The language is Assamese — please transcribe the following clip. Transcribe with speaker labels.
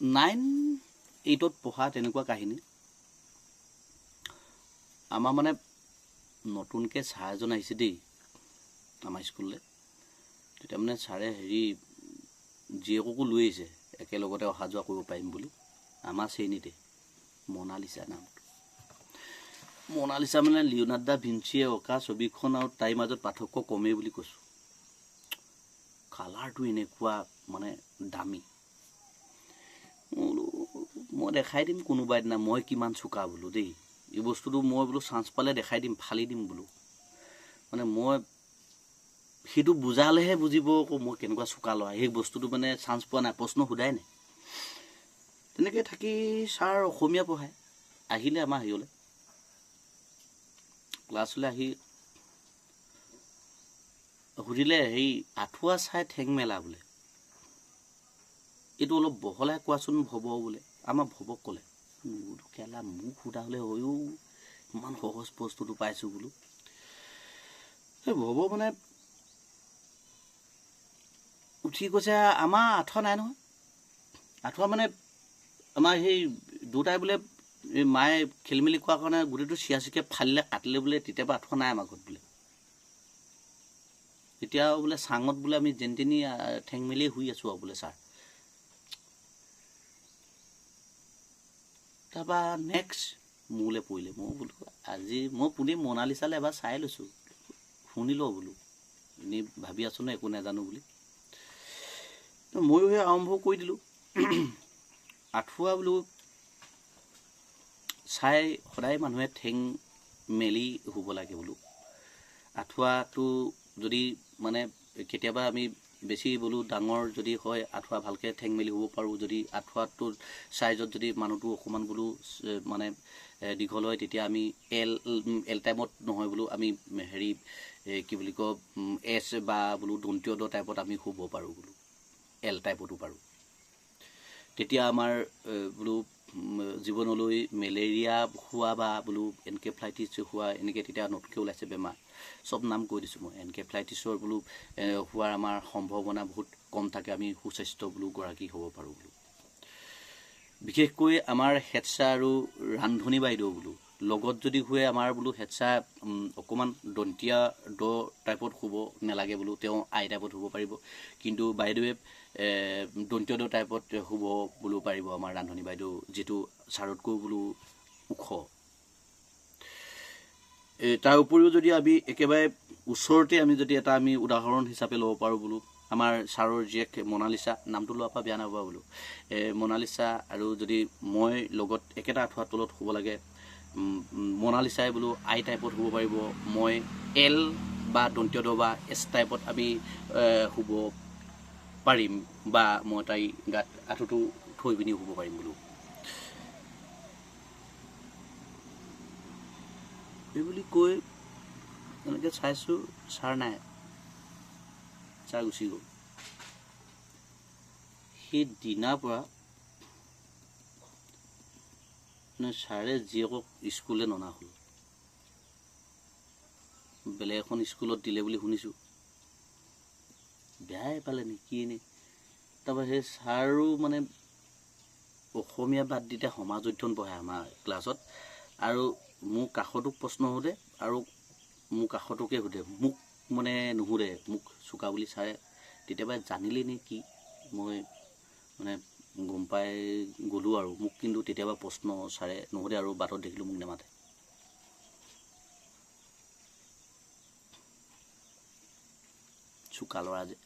Speaker 1: 9-8 পঢ়া তেনেকুৱা কাহিনী আমাৰ মানে নতুনকৈ ছাৰ এজন আহিছে দেই আমাৰ স্কুললৈ তেতিয়া মানে ছাৰে হেৰি জীয়েককো লৈ আহিছে একেলগতে অহা যোৱা কৰিব পাৰিম বুলি আমাৰ শ্ৰেণীতে মনালিছা নামটো মনালিছা মানে লিঅ'নাৰ্ড দা ভিঞ্চিয়ে অঁকা ছবিখন আৰু তাইৰ মাজত পাৰ্থক্য কমেই বুলি কৈছোঁ কালাৰটো এনেকুৱা মানে দামী মই দেখাই দিম কোনোবা এদিনা মই কিমান চোকা বোলো দেই এই বস্তুটো মই বোলো চান্স পালে দেখাই দিম ফালি দিম বোলো মানে মই সেইটো বুজালেহে বুজিব আকৌ মই কেনেকুৱা চোকা ল'ৰা সেই বস্তুটো মানে চান্স পোৱা নাই প্ৰশ্ন সোধাই নাই তেনেকৈ থাকি ছাৰ অসমীয়া পঢ়ায় আহিলে আমাৰ হেৰিলৈ ক্লাছলৈ আহি সুধিলে সেই আঁঠুৱা চাই ঠেং মেলা বোলে এইটো অলপ বহলাই কোৱাচোন ভৱ বোলে আমাৰ ভৱক ক'লে কেলা মোক সোধা হ'লে হয়ো ইমান সহজ বস্তুটো পাইছোঁ বোলো সেই ভৱ মানে উঠি কৈছে আমাৰ আঁঠুৱা নাই নহয় আঁঠুৱা মানে আমাৰ সেই দুটাই বোলে মায়ে খেলি মেলি কোৱাৰ কাৰণে গোটেইটো চিয়াচিকৈ ফালিলে কাটিলে বোলে তেতিয়াবা আঁঠুৱা নাই আমাৰ ঘৰত বোলে এতিয়া বোলে চাঙত বোলে আমি যেনি তেনি ঠেং মেলিয়ে শুই আছোঁ আৰু বোলে ছাৰ তাৰপৰা নেক্সট মোলৈ পৰিলে মই বোলো আজি মই পুনে মনালিছালৈ এবাৰ চাই লৈছোঁ শুনি লওঁ বোলো এনেই ভাবি আছোঁ ন একো নাজানো বুলি ময়ো সেই আৰম্ভ কৰি দিলোঁ আঁঠুৱা বোলো চাই সদায় মানুহে ঠেং মেলি শুব লাগে বোলো আঁঠুৱাটো যদি মানে কেতিয়াবা আমি বেছি বোলো ডাঙৰ যদি হয় আঁঠুৱা ভালকৈ ঠেং মেলি শুব পাৰোঁ যদি আঁঠুৱাটোৰ চাইজত যদি মানুহটো অকণমান বোলো মানে দীঘল হয় তেতিয়া আমি এল টাইমত নহয় বোলো আমি হেৰি কি বুলি কয় এছ বা বোলো দন্তীয় দ টাইপত আমি শুব পাৰোঁ বোলো এল টাইপতো পাৰোঁ তেতিয়া আমাৰ বোলো জীৱনলৈ মেলেৰিয়া হোৱা বা বোলো এনকেফ্লাইটিছ হোৱা এনেকৈ তেতিয়া নতুনকৈ ওলাইছে বেমাৰ চব নাম কৈ দিছোঁ মই এনকেফ্লাইটিছৰ বোলো হোৱাৰ আমাৰ সম্ভাৱনা বহুত কম থাকে আমি সুস্বাস্থ্য বোলো গৰাকী হ'ব পাৰোঁ বোলো বিশেষকৈ আমাৰ হেড ছাৰ আৰু ৰান্ধনী বাইদেউ বোলো লগত যদি শুৱে আমাৰ বোলো হেড ছাৰ অকণমান দন্তীয়া দ টাইপত শুব নালাগে বোলো তেওঁ আই টাইপত শুব পাৰিব কিন্তু বাইদেৱে দন্তীয় দ টাইপত শুব বোলো পাৰিব আমাৰ ৰান্ধনী বাইদেউ যিটো ছাৰতকৈ বোলো ওখ তাৰ উপৰিও যদি আমি একেবাৰে ওচৰতে আমি যদি এটা আমি উদাহৰণ হিচাপে ল'ব পাৰোঁ বোলো আমাৰ ছাৰৰ জীয়েক মনালিছা নামটো লোৱাৰ পৰা বেয়া নাপাবা বোলো মনালিছা আৰু যদি মই লগত একেটা আঁঠুৱাৰ তলত শুব লাগে মনালিছাই বোলো আই টাইপত শুব পাৰিব মই এল বা দন্তীয় দ বা এছ টাইপত আমি শুব পাৰিম বা মই তাই গাত আঁঠুটো থৈ পিনি শুব পাৰিম বোলো এই বুলি কৈ এনেকৈ চাইছোঁ ছাৰ নাই ছাৰ গুচি গ'ল সেই দিনাৰ পৰা মানে ছাৰে জীয়েকক স্কুললৈ ননা হ'ল বেলেগ এখন স্কুলত দিলে বুলি শুনিছোঁ বেয়াই পালে নেকি এনেই তাৰপৰা সেই ছাৰো মানে অসমীয়া বাদ দি এতিয়া সমাজ অধ্যয়ন পঢ়ায় আমাৰ ক্লাছত আৰু মোক কাষতো প্ৰশ্ন সোধে আৰু মোক কাষতকে সোধে মোক মানে নুসুধে মোক চোকা বুলি ছাৰে কেতিয়াবা জানিলে নে কি মই মানে গম পাই গ'লোঁ আৰু মোক কিন্তু কেতিয়াবা প্ৰশ্ন ছাৰে নুসুধে আৰু বাটত দেখিলোঁ মোক নেমাতে চোকা ল'ৰা যে